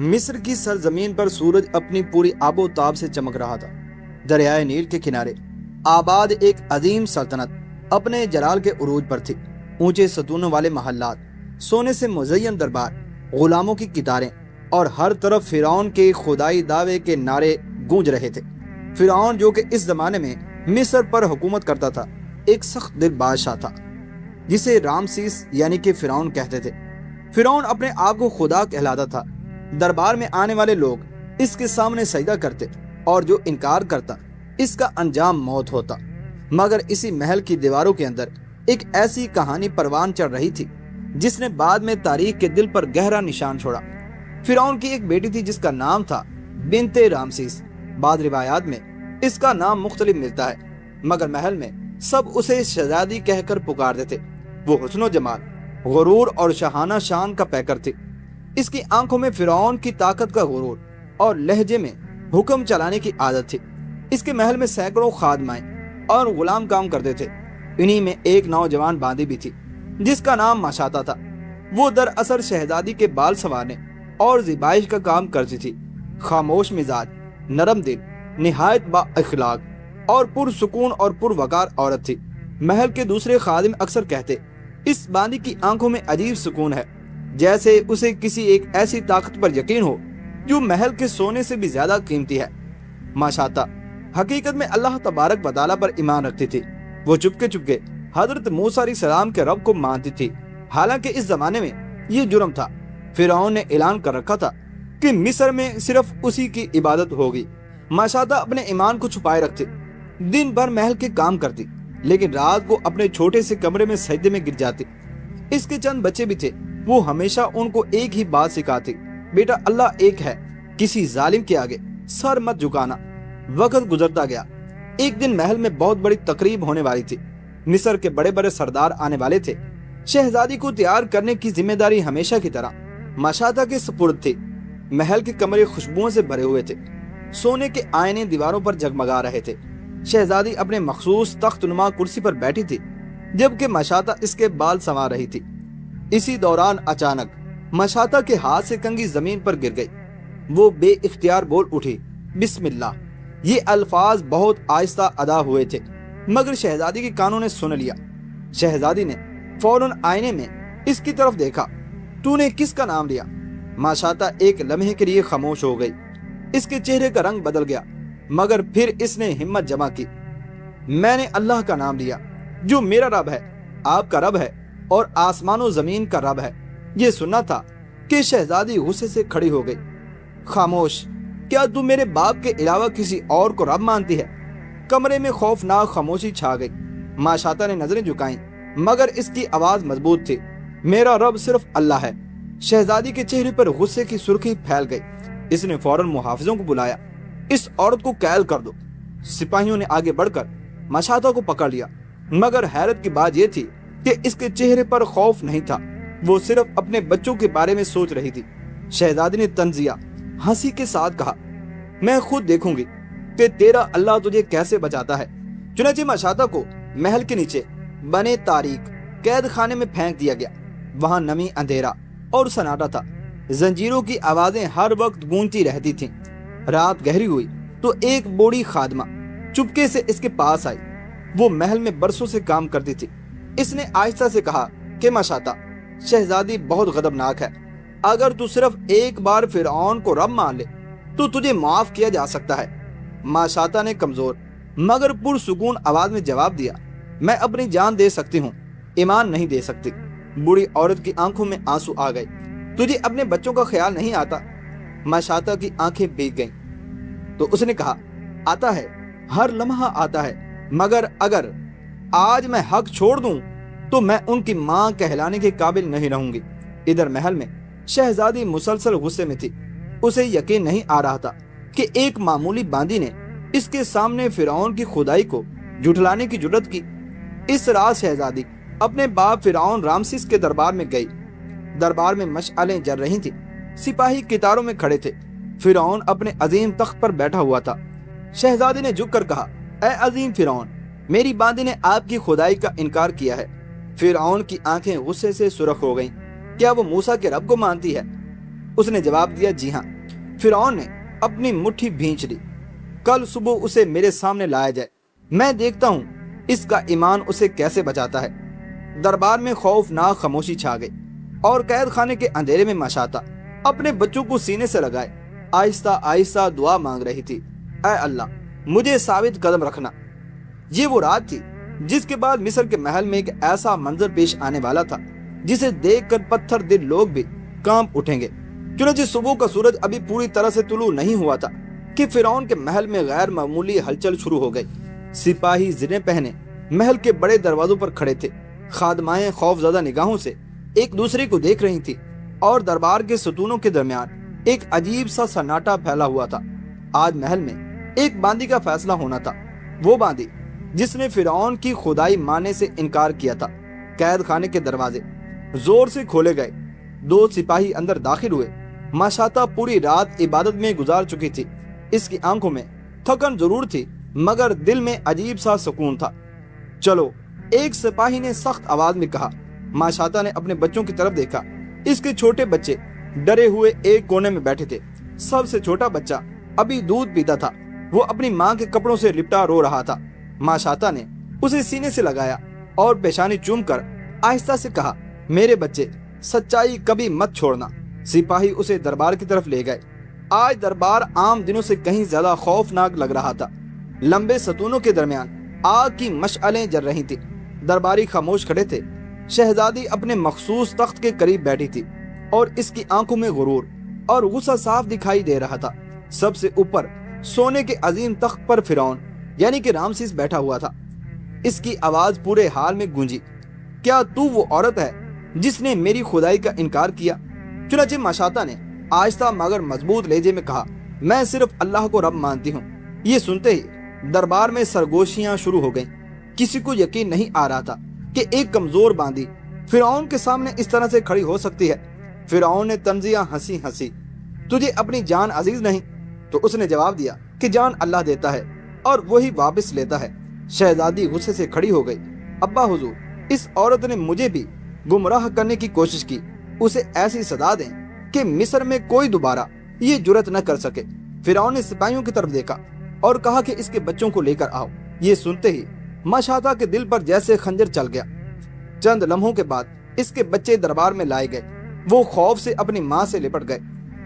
مصر کی سرزمین پر سورج اپنی پوری آب و تاب سے چمک رہا تھا۔ دریائے نیل کے کنارے آباد ایک عظیم سلطنت اپنے جلال کے عروج پر تھی۔ اونچے ستونوں والے محلات، سونے سے مزین دربار، غلاموں کی قطاریں اور ہر طرف فرعون کے خدائی دعوے کے نعرے گونج رہے تھے۔ فرعون جو کہ اس زمانے میں مصر پر حکومت کرتا تھا، ایک سخت دل بادشاہ تھا جسے رامسیس یعنی کہ فرعون کہتے تھے۔ فرعون اپنے آپ کو خدا کہلاتا تھا۔ دربار میں آنے والے لوگ اس کے سامنے سجدہ کرتے اور جو انکار کرتا اس کا انجام موت ہوتا۔ مگر اسی محل کی دیواروں کے اندر ایک ایسی کہانی پروان چڑھ رہی تھی جس نے بعد میں تاریخ کے دل پر گہرا نشان چھوڑا۔ فرعون کی ایک بیٹی تھی جس کا نام تھا بنت رامسیس۔ بعض روایات میں اس کا نام مختلف ملتا ہے، مگر محل میں سب اسے شہزادی کہہ کر پکارتے تھے۔ وہ حسن و جمال، غرور اور شاہانہ شان کا پیکر تھی۔ اس کی آنکھوں میں فرعون کی طاقت کا غرور اور لہجے میں حکم چلانے کی عادت تھی۔ اس کے محل میں سینکڑوں خادمائیں اور غلام کام کرتے تھے۔ انہی میں ایک نوجوان باندی بھی تھی جس کا نام ماشاطہ تھا۔ وہ دراصل شہزادی کے بال سنوارنے اور زیبائش کا کام کرتی تھی۔ خاموش مزاج، نرم دل، نہایت با اخلاق اور پرسکون اور پروقار عورت تھی۔ محل کے دوسرے خادم اکثر کہتے اس باندی کی آنکھوں میں عجیب سکون ہے، جیسے اسے کسی ایک ایسی طاقت پر یقین ہو جو محل کے سونے سے بھی زیادہ قیمتی ہے۔ ماشاطہ حقیقت میں اللہ تبارک و تعالیٰ پر ایمان رکھتی تھی۔ وہ چپکے چپکے حضرت موسیٰ علیہ السلام کے رب کو مانتی تھی، حالانکہ اس زمانے میں یہ جرم تھا۔ فرعون نے اعلان کر رکھا تھا کہ مصر میں صرف اسی کی عبادت ہوگی۔ ماشاطہ اپنے ایمان کو چھپائے رکھتی، دن بھر محل کے کام کرتی، لیکن رات کو اپنے چھوٹے سے کمرے میں سجدے میں گر جاتی۔ اس کے چند بچے بھی تھے۔ وہ ہمیشہ ان کو ایک ہی بات سکھاتی، بیٹا اللہ ایک ہے، کسی ظالم کے آگے سر مت جھکانا۔ وقت گزرتا گیا۔ ایک دن محل میں بہت بڑی تقریب ہونے والی تھی۔ مصر کے بڑے بڑے سردار آنے والے تھے۔ شہزادی کو تیار کرنے کی ذمہ داری ہمیشہ کی طرح ماشاطہ کے سپرد تھی۔ محل کے کمرے خوشبوؤں سے بھرے ہوئے تھے۔ سونے کے آئینے دیواروں پر جگمگا رہے تھے۔ شہزادی اپنے مخصوص تخت نما کرسی پر بیٹھی تھی، جبکہ ماشاطہ اس کے بال سنوار رہی تھی۔ اسی دوران اچانک ماشاطہ کے ہاتھ سے کنگھی زمین پر گر گئی۔ وہ بے اختیار بول اٹھی، بسم اللہ۔ یہ الفاظ بہت آہستہ ادا ہوئے تھے، مگر شہزادی کے کانوں نے سن لیا۔ شہزادی نے فوراً آئینے میں اس کی طرف دیکھا۔ تو نے کس کا نام لیا؟ ماشاطہ ایک لمحے کے لیے خاموش ہو گئی۔ اس کے چہرے کا رنگ بدل گیا، مگر پھر اس نے ہمت جمع کی۔ میں نے اللہ کا نام لیا جو میرا رب ہے، آپ کا رب ہے اور آسمان و زمین کا رب ہے۔ یہ سننا تھا کہ شہزادی غصے سے کھڑی ہو گئی۔ خاموش، کیا تم میرے باپ کے علاوہ کسی اور کو رب مانتی ہے؟ کمرے میں خوفناک خاموشی چھا گئی۔ ماشاطہ نے نظریں جھکائیں، مگر اس کی آواز مضبوط تھی، میرا رب صرف اللہ ہے۔ شہزادی کے چہرے پر غصے کی سرخی پھیل گئی۔ اس نے فوراً محافظوں کو بلایا، اس عورت کو قید کر دو۔ سپاہیوں نے آگے بڑھ کر ماشاطہ کو پکڑ لیا، مگر حیرت کی بات یہ تھی کہ اس کے چہرے پر خوف نہیں تھا، وہ صرف اپنے بچوں کے بارے میں سوچ رہی تھی۔ شہزادی نے طنزیہ ہنسی کے ساتھ کہا، میں خود دیکھوں گی کہ تیرا اللہ تجھے کیسے بچاتا ہے۔ چنانچہ ماشاطہ کو محل کے نیچے بنے تاریک قید خانے میں پھینک دیا گیا۔ وہاں نمی، اندھیرا اور سناٹا تھا۔ زنجیروں کی آوازیں ہر وقت گونجتی رہتی تھیں۔ رات گہری ہوئی تو ایک بوڑھی خادمہ چپکے سے اس کے پاس آئی۔ وہ محل میں برسوں سے کام کرتی تھی۔ اس نے آہستہ سے کہا کہ ماشاطہ، شہزادی بہت غضبناک ہے۔ اگر تو صرف ایک بار فرعون کو رب مان لے تو تجھے معاف کیا جا سکتا ہے۔ ماشاطہ نے کمزور مگر پرسکون آواز میں جواب دیا، میں اپنی جان دے سکتی ہوں، ایمان نہیں دے سکتی۔ بوڑھی عورت کی آنکھوں میں آنسو آ گئے۔ تجھے اپنے بچوں کا خیال نہیں آتا؟ ماشاطہ کی آنکھیں بھیگ گئیں تو اس نے کہا، آتا ہے، ہر لمحہ آتا ہے، مگر اگر آج میں حق چھوڑ دوں تو میں ان کی ماں کہلانے کے قابل نہیں رہوں گی۔ ادھر محل میں شہزادی مسلسل غصے میں تھی۔ اسے یقین نہیں آ رہا تھا کہ ایک معمولی باندی نے اس کے سامنے فرعون کی خدائی کو جھٹلانے کی جرات کی۔ اس رات شہزادی اپنے باپ فرعون رامسیس کے دربار میں گئی۔ دربار میں مشعلیں جل رہی تھیں، سپاہی قطاروں میں کھڑے تھے۔ فرعون اپنے عظیم تخت پر بیٹھا ہوا تھا۔ شہزادی نے جھک کر کہا، اے عظیم فرعون، میری باندی نے آپ کی خدائی کا انکار کیا ہے۔ فرعون کی آنکھیں غصے سے سرخ ہو گئیں۔ کیا وہ موسیٰ کے رب کو مانتی ہے؟ اس نے جواب دیا جی ہاں۔ فرعون نے اپنی مٹھی بھینچ لی، کل صبح اسے میرے سامنے لایا جائے، میں دیکھتا ہوں اس کا ایمان اسے کیسے بچاتا ہے۔ دربار میں خوفناک خاموشی چھا گئی اور قید خانے کے اندھیرے میں ماشاطہ اپنے بچوں کو سینے سے لگائے آہستہ آہستہ دعا مانگ رہی تھی، اے اللہ مجھے ثابت قدم رکھنا۔ یہ وہ رات تھی جس کے بعد مصر کے محل میں ایک ایسا منظر پیش آنے والا تھا جسے دیکھ کر پتھر دل لوگ بھی کانپ اٹھیں گے۔ چنانچہ صبح کا سورج ابھی پوری طرح سے طلوع نہیں ہوا تھا کہ فرعون کے محل میں غیر معمولی ہلچل شروع ہو گئی۔ سپاہی زریں پہنے محل کے بڑے دروازوں پر کھڑے تھے، خادمائیں خوف زدہ نگاہوں سے ایک دوسرے کو دیکھ رہی تھی اور دربار کے ستونوں کے درمیان ایک عجیب سا سناٹا پھیلا ہوا تھا۔ آج محل میں ایک باندی کا فیصلہ ہونا تھا، وہ باندی جس نے فرعون کی خدائی ماننے سے انکار کیا تھا۔ قید خانے کے دروازے زور سے کھولے گئے، 2 سپاہی اندر داخل ہوئے۔ ماشاطہ پوری رات عبادت میں گزار چکی تھی، اس کی آنکھوں میں تھکن ضرور تھی مگر دل میں عجیب سا سکون تھا۔ چلو، ایک سپاہی نے سخت آواز میں کہا۔ ماشاطہ نے اپنے بچوں کی طرف دیکھا، اس کے چھوٹے بچے ڈرے ہوئے ایک کونے میں بیٹھے تھے۔ سب سے چھوٹا بچہ ابھی دودھ پیتا تھا، وہ اپنی ماں کے کپڑوں سے لپٹا رو رہا تھا۔ ماشاطہ نے اسے سینے سے لگایا اور پیشانی چوم کر آہستہ سے کہا، میرے بچے، سچائی کبھی مت چھوڑنا۔ سپاہی اسے دربار کی طرف لے گئے۔ آج دربار عام دنوں سے کہیں زیادہ خوفناک لگ رہا تھا۔ لمبے ستونوں کے درمیان آگ کی مشعلیں جل رہی تھی، درباری خاموش کھڑے تھے۔ شہزادی اپنے مخصوص تخت کے قریب بیٹھی تھی اور اس کی آنکھوں میں غرور اور غصہ صاف دکھائی دے رہا تھا۔ سب سے اوپر سونے کے عظیم تخت پر فرعون یعنی کہ رامسیس بیٹھا ہوا تھا۔ اس کی آواز پورے حال میں گونجی، کیا تو وہ عورت ہے جس نے میری خدائی کا انکار کیا؟ چنانچہ ماشاطہ نے آہستہ مگر مضبوط لہجے میں کہا، میں صرف اللہ کو رب مانتی ہوں۔ یہ سنتے ہی دربار میں سرگوشیاں شروع ہو گئیں۔ کسی کو یقین نہیں آ رہا تھا کہ ایک کمزور باندی فرعون کے سامنے اس طرح سے کھڑی ہو سکتی ہے۔ فرعون نے طنزیہ ہنسی، تجھے اپنی جان عزیز نہیں؟ تو اس نے جواب دیا کہ جان اللہ دیتا ہے اور وہی واپس لیتا ہے۔ شہزادی غصے سے کھڑی ہو گئی، ابا حضور، اس عورت نے مجھے بھی گمراہ کرنے کی کوشش کی، اسے ایسی سزا دیں کہ مصر میں کوئی دوبارہ یہ جرت نہ کر سکے۔ فرعون نے سپاہیوں کی طرف دیکھا اور کہا کہ اس کے بچوں کو لے کر آؤ۔ یہ سنتے ہی ماشاطہ کے دل پر جیسے خنجر چل گیا۔ چند لمحوں کے بعد اس کے بچے دربار میں لائے گئے۔ وہ خوف سے اپنی ماں سے لپٹ گئے۔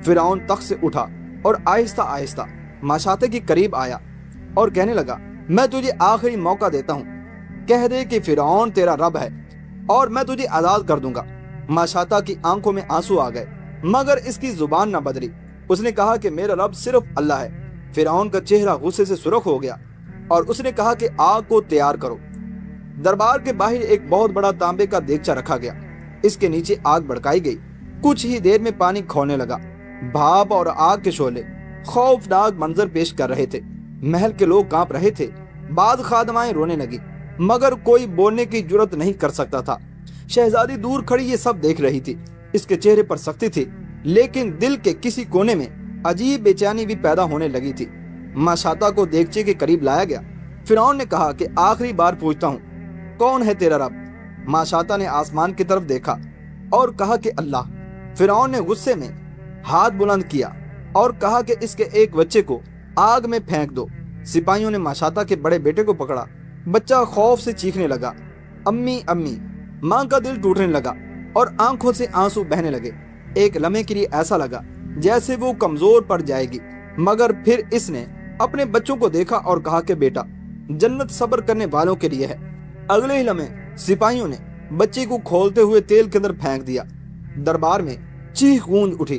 فرعون تخت سے اٹھا اور آہستہ آہستہ ماشاطہ کے قریب آیا اور کہنے لگا، میں تجھے آخری موقع دیتا ہوں، کہہ دے کہ فرعون تیرا رب ہے اور میں تجھے آزاد کر دوں گا۔ ماشاطہ کی آنکھوں میں آنسو آ گئے مگر اس کی زبان نہ بدلی۔ اس نے کہا کہ میرا رب صرف اللہ ہے۔ فرعون کا چہرہ غصے سے سرخ ہو گیا اور اس نے کہا کہ آگ کو تیار کرو۔ دربار کے باہر ایک بہت بڑا تانبے کا دیگچہ رکھا گیا، اس کے نیچے آگ بھڑکائی گئی۔ کچھ ہی دیر میں پانی کھولنے لگا۔ بھاپ اور آگ کے شعلے خوفناک منظر پیش کر رہے تھے۔ محل کے لوگ کانپ رہے تھے۔ بعض خادمائیں رونے لگی مگر کوئی بولنے کی جرت نہیں کر سکتا تھا۔ شہزادی دور کھڑی یہ سب دیکھ رہی تھی۔ اس کے چہرے پر سختی تھی لیکن دل کے کسی کونے میں عجیب بے چینی بھی پیدا ہونے لگی تھی۔ ماشاطہ کو دیگچے کے قریب لایا گیا۔ فرعون نے کہا کہ آخری بار پوچھتا ہوں، کون ہے تیرا رب؟ ماشاطہ نے آسمان کی طرف دیکھا اور کہا کہ اللہ۔ فرعون نے غصے میں ہاتھ بلند کیا اور کہا کہ اس کے ایک بچے کو آگ میں پھینک دو۔ سپاہیوں نے ماشاطہ کے بڑے بیٹے کو پکڑا۔ بچہ خوف سے چیخنے لگا، امی امی۔ ماں کا دل ٹوٹنے لگا اور آنکھوں سے آنسو بہنے لگے۔ ایک لمحے کے لیے ایسا لگا جیسے وہ کمزور پڑ جائے گی مگر پھر اس نے اپنے بچوں کو دیکھا اور کہا کہ بیٹا، جنت صبر کرنے والوں کے لیے ہے۔ اگلے ہی لمحے سپاہیوں نے بچے کو کھولتے ہوئے تیل کے اندر پھینک دیا۔ دربار میں چیخ گونج اٹھی۔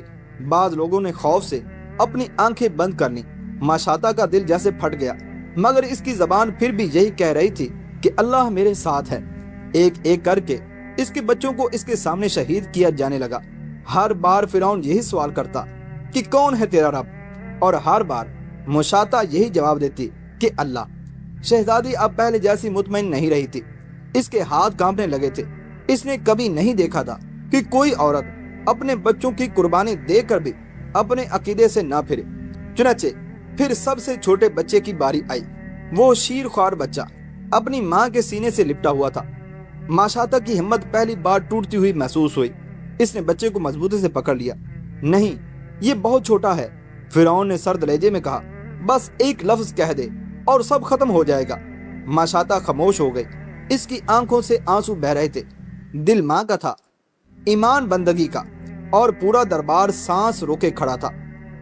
بعض لوگوں نے خوف سے اپنی آنکھیں بند کر لیں۔ ماشاطہ کا دل جیسے پھٹ گیا مگر اس کی زبان پھر بھی یہی کہہ رہی تھی کہ اللہ میرے ساتھ ہے۔ ایک ایک کر کے اس کے بچوں کو اس کے سامنے شہید کیا جانے لگا۔ ہر بار فرعون یہی سوال کرتا کہ کون ہے تیرا رب، اور ہر بار ماشاطہ یہی جواب دیتی کہ اللہ۔ شہزادی اب پہلے جیسی مطمئن نہیں رہی تھی، اس کے ہاتھ کانپنے لگے تھے۔ اس نے کبھی نہیں دیکھا تھا کہ کوئی عورت اپنے بچوں کی قربانی دے کر بھی اپنے عقیدے سے نہ پھرے۔ چنانچہ پھر سب سے چھوٹے بچے کی باری آئی۔ وہ شیر خوار بچہ اپنی ماں کے سینے سے لپٹا ہوا تھا۔ ماشاطہ کی ہمت پہلی بار ٹوٹتی ہوئی محسوس ہوئی۔ اس نے بچے کو مضبوطی سے پکڑ لیا نہیں، یہ بہت چھوٹا ہے۔ فرعون نے سرد لہجے میں کہا، بس ایک لفظ کہہ دے اور سب ختم ہو جائے گا۔ ماشاطہ خاموش ہو گئی، اس کی آنکھوں سے آنسو بہ رہے تھے۔ دل ماں کا تھا، ایمان بندگی کا، اور پورا دربار سانس روکے کھڑا تھا۔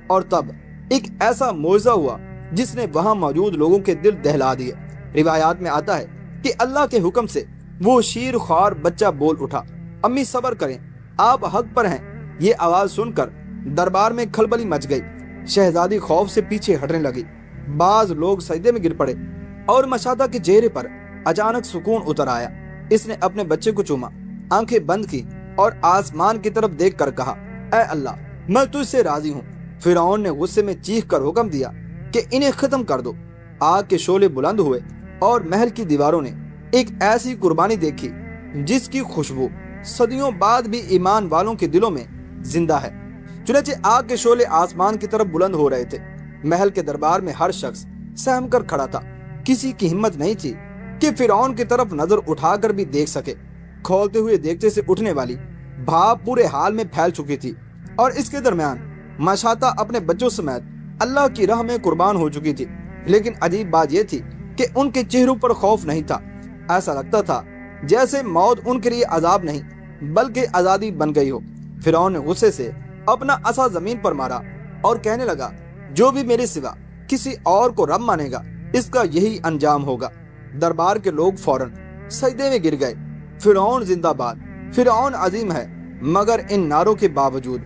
اور تب ایک ایسا معجزہ ہوا جس نے وہاں موجود لوگوں کے دل دہلا دیے۔ روایات میں آتا ہے کہ اللہ کے حکم سے وہ شیر خوار بچہ بول اٹھا، امی صبر کریں، آپ حق پر ہیں۔ یہ آواز سن کر دربار میں کھلبلی مچ گئی۔ شہزادی خوف سے پیچھے ہٹنے لگی، بعض لوگ سجدے میں گر پڑے، اور مشاطہ کے چہرے پر اچانک سکون اتر آیا۔ اس نے اپنے بچے کو چوما، آنکھیں بند کی اور آسمان کی طرف دیکھ کر کہا، اے اللہ، میں تجھ سے راضی ہوں۔ فرعون نے غصے میں چیخ کر حکم دیا کہ انہیں ختم کر دو۔ آگ کے شعلے بلند ہوئے اور محل کی دیواروں نے ایک ایسی قربانی دیکھی جس کی خوشبو صدیوں بعد بھی ایمان والوں کے دلوں میں زندہ ہے۔ چنانچہ آگ کے شعلے آسمان کی طرف بلند ہو رہے تھے۔ محل کے دربار میں ہر شخص سہم کر کھڑا تھا۔ کسی کی ہمت نہیں تھی کہ فرعون کی طرف نظر اٹھا کر بھی دیکھ سکے۔ کھولتے ہوئے دیکھتے سے اٹھنے والی بھاپ پورے حال میں پھیل چکی تھی، اور اس کے درمیان ماشاطہ اپنے بچوں سمیت اللہ کی راہ میں قربان ہو چکی تھی۔ لیکن عجیب بات یہ تھی کہ ان کے چہروں پر خوف نہیں تھا۔ ایسا لگتا تھا جیسے موت ان کے لیے عذاب نہیں بلکہ آزادی بن گئی ہو۔ فرعون نے غصے سے اپنا عصا زمین پر مارا اور کہنے لگا، جو بھی میرے سوا کسی اور کو رب مانے گا، اس کا یہی انجام ہوگا۔ دربار کے لوگ فوراً سجدے میں گر گئے۔ فرعون زندہ باد، فرعون عظیم ہے۔ مگر ان نعروں کے باوجود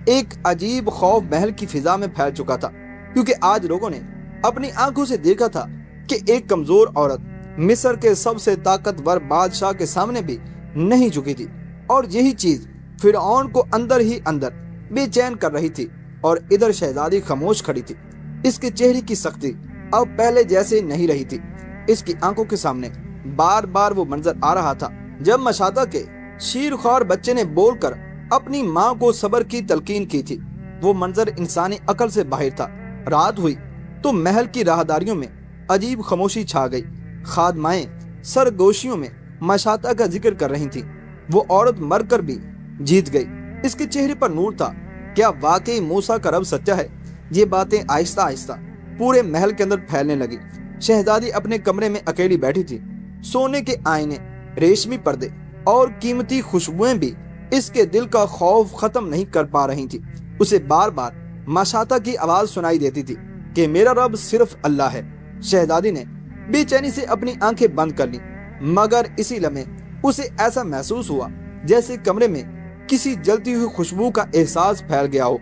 ایک عجیب خوف محل کی فضا میں پھیل چکا تھا، کیونکہ آج لوگوں نے اپنی آنکھوں سے دیکھا تھا کہ ایک کمزور عورت مصر کے سب سے طاقتور بادشاہ کے سامنے بھی نہیں جھکی تھی، اور یہی چیز فرعون کو اندر ہی اندر بے چین کر رہی تھی۔ اور ادھر شہزادی خاموش کھڑی تھی، اس کے چہرے کی سختی اب پہلے جیسے نہیں رہی تھی۔ اس کی آنکھوں کے سامنے بار بار وہ منظر آ رہا تھا جب مشاطہ کے شیر خوار بچے نے بول کر اپنی ماں کو صبر کی تلقین کی تھی۔ وہ منظر انسانی عقل سے باہر تھا۔ رات ہوئی تو محل کی راہداریوں میں عجیب خاموشی چھا گئی۔ خادمائیں سرگوشیوں میں مشاطہ کا ذکر کر رہی تھیں۔ وہ عورت مر کر بھی جیت گئی، اس کے چہرے پر نور تھا۔ کیا واقعی موسیٰ کا رب سچا ہے؟ یہ باتیں آہستہ آہستہ پورے محل کے اندر پھیلنے لگی۔ شہزادی اپنے کمرے میں اکیلی بیٹھی تھی۔ سونے کے آئینے، ریشمی پردے اور قیمتی خوشبوئیں بھی اس کے دل کا خوف ختم نہیں کر پا رہی تھی۔ اسے بار بار ماشاطہ کی آواز سنائی دیتی تھی کہ میرا رب صرف اللہ ہے۔ شہزادی نے بے چینی سے اپنی آنکھیں بند کر لی، مگر اسی لمحے اسے ایسا محسوس ہوا جیسے کمرے میں کسی جلتی ہوئی خوشبو کا احساس پھیل گیا ہو۔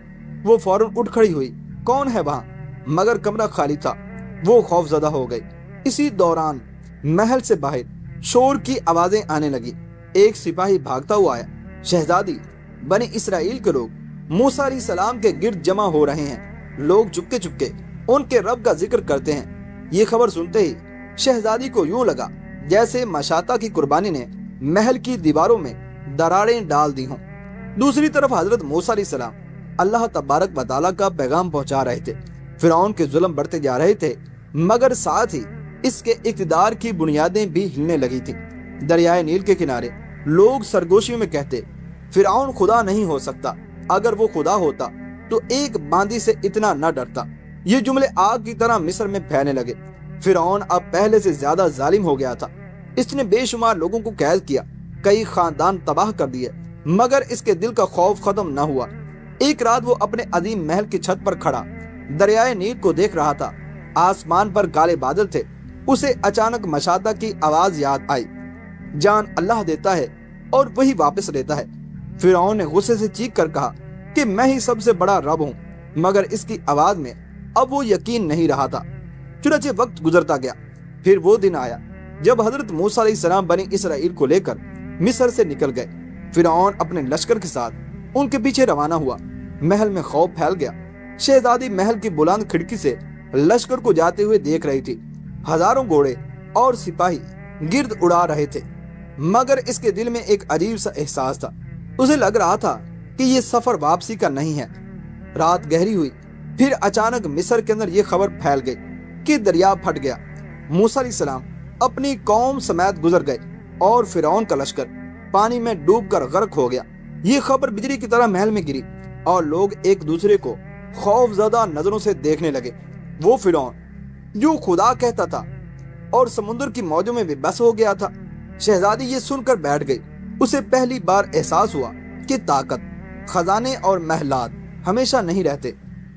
وہ فوراً اٹھ کھڑی ہوئی، کون ہے وہاں؟ مگر کمرہ خالی تھا۔ وہ خوف زدہ ہو گئی۔ اسی دوران محل سے باہر شور کی آوازیں آنے لگی۔ ایک سپاہی بھاگتا ہوا آیا، شہزادی، بنی اسرائیل کے لوگ موسیٰ علیہ السلام کے گرد جمع ہو رہے ہیں۔ لوگ چپکے چپکے ان کے رب کا ذکر کرتے ہیں۔ یہ خبر سنتے ہی شہزادی کو یوں لگا جیسے ماشاطہ کی قربانی نے محل کی دیواروں میں دراڑیں ڈال دی ہوں۔ دوسری طرف حضرت موسیٰ علیہ السلام اللہ تبارک و تعالیٰ کا پیغام پہنچا رہے تھے۔ فرعون کے ظلم بڑھتے جا رہے تھے، مگر ساتھ ہی اس کے اقتدار کی بنیادیں بھی ہلنے لگی تھیں۔ دریائے نیل کے کنارے لوگ سرگوشیوں میں کہتے، فرعون خدا نہیں ہو سکتا، اگر وہ خدا ہوتا تو ایک باندی سے اتنا نہ ڈرتا۔ یہ جملے آگ کی طرح مصر میں پھیلنے لگے۔ فرعون اب پہلے سے زیادہ ظالم ہو گیا تھا۔ اس نے بے شمار لوگوں کو قید کیا، کئی خاندان تباہ کر دیے، مگر اس کے دل کا خوف ختم نہ ہوا۔ ایک رات وہ اپنے عظیم محل کی چھت پر کھڑا دریائے نیل کو دیکھ رہا تھا۔ آسمان پر کالے بادل تھے۔ اسے اچانک مشاطہ کی آواز یاد آئی، جان اللہ دیتا ہے اور وہی واپس لیتا ہے۔ فرعون نے غصے سے چیخ کر کہا کہ میں ہی سب سے بڑا رب ہوں، مگر اس کی آواز میں اب وہ یقین نہیں رہا تھا۔ چنانچہ وقت گزرتا گیا۔ پھر وہ دن آیا جب حضرت موسیٰ علیہ السلام بنی اسرائیل کو لے کر مصر سے نکل گئے۔ فرعون اپنے لشکر کے ساتھ ان کے پیچھے روانہ ہوا۔ محل میں خوف پھیل گیا۔ شہزادی محل کی بلند کھڑکی سے لشکر کو جاتے ہوئے دیکھ رہی تھی۔ ہزاروں گھوڑے اور سپاہی گرد اڑا رہے تھے، مگر اس کے دل میں ایک عجیب سا احساس تھا۔ اسے لگ رہا تھا کہ یہ سفر واپسی کا نہیں ہے۔ رات گہری ہوئی، پھر اچانک مصر کے اندر یہ خبر پھیل گئی کہ دریا پھٹ گیا۔ موسیٰ علیہ السلام اپنی قوم سمیت گزر گئے اور فرعون کا لشکر پانی میں ڈوب کر غرق ہو گیا۔ یہ خبر بجلی کی طرح محل میں گری۔ اور لوگ ایک دوسرے کو خوف زدہ نظروں سے دیکھنے لگے۔ وہ فرعون جو خدا کہتا تھا اور سمندر کی موجوں میں بھی بس ہو گیا تھا۔ شہزادی یہ سن کر بیٹھ گئی۔ اسے پہلی بار احساس ہوا کہ طاقت، خزانے اور محلات ہمیشہ نہیں رہتے۔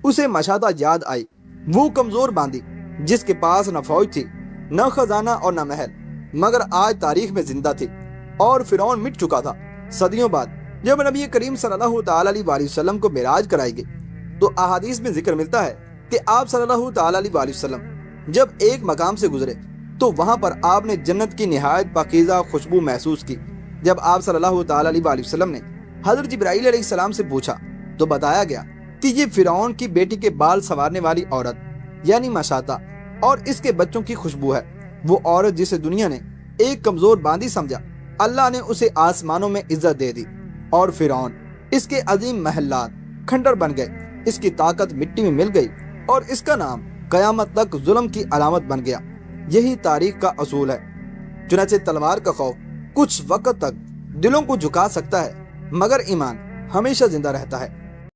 اسے مشاطہ یاد آئی، وہ کمزور باندی جس کے پاس نہ فوج تھی، نہ خزانہ اور نہ محل، مگر آج تاریخ میں زندہ تھی۔ اور فرعون مٹ چکا تھا۔ صدیوں بعد جب نبی کریم صلی اللہ تعالیٰ علیہ وسلم کو معراج کرائی گئی تو احادیث میں ذکر ملتا ہے کہ آپ صلی اللہ تعالیٰ علیہ وسلم جب ایک مقام سے گزرے تو وہاں پر آپ نے جنت کی نہایت پاکیزہ خوشبو محسوس کی۔ جب آپ صلی اللہ تعالیٰ علیہ وسلم نے حضرت جبرائیل علیہ السلام سے پوچھا تو بتایا گیا کہ یہ فرعون کی بیٹی کے بال سنوارنے والی عورت یعنی مشاطہ اور اس کے بچوں کی خوشبو ہے۔ وہ عورت جسے دنیا نے ایک کمزور باندی سمجھا، اللہ نے اسے آسمانوں میں عزت دے دی، اور فرعون اس کے عظیم محلات کھنڈر بن گئے، اس کی طاقت مٹی میں مل گئی اور اس کا نام قیامت تک ظلم کی علامت بن گیا۔ یہی تاریخ کا اصول ہے۔ چنانچہ تلوار کا خوف کچھ وقت تک دلوں کو جھکا سکتا ہے، مگر ایمان ہمیشہ زندہ رہتا ہے۔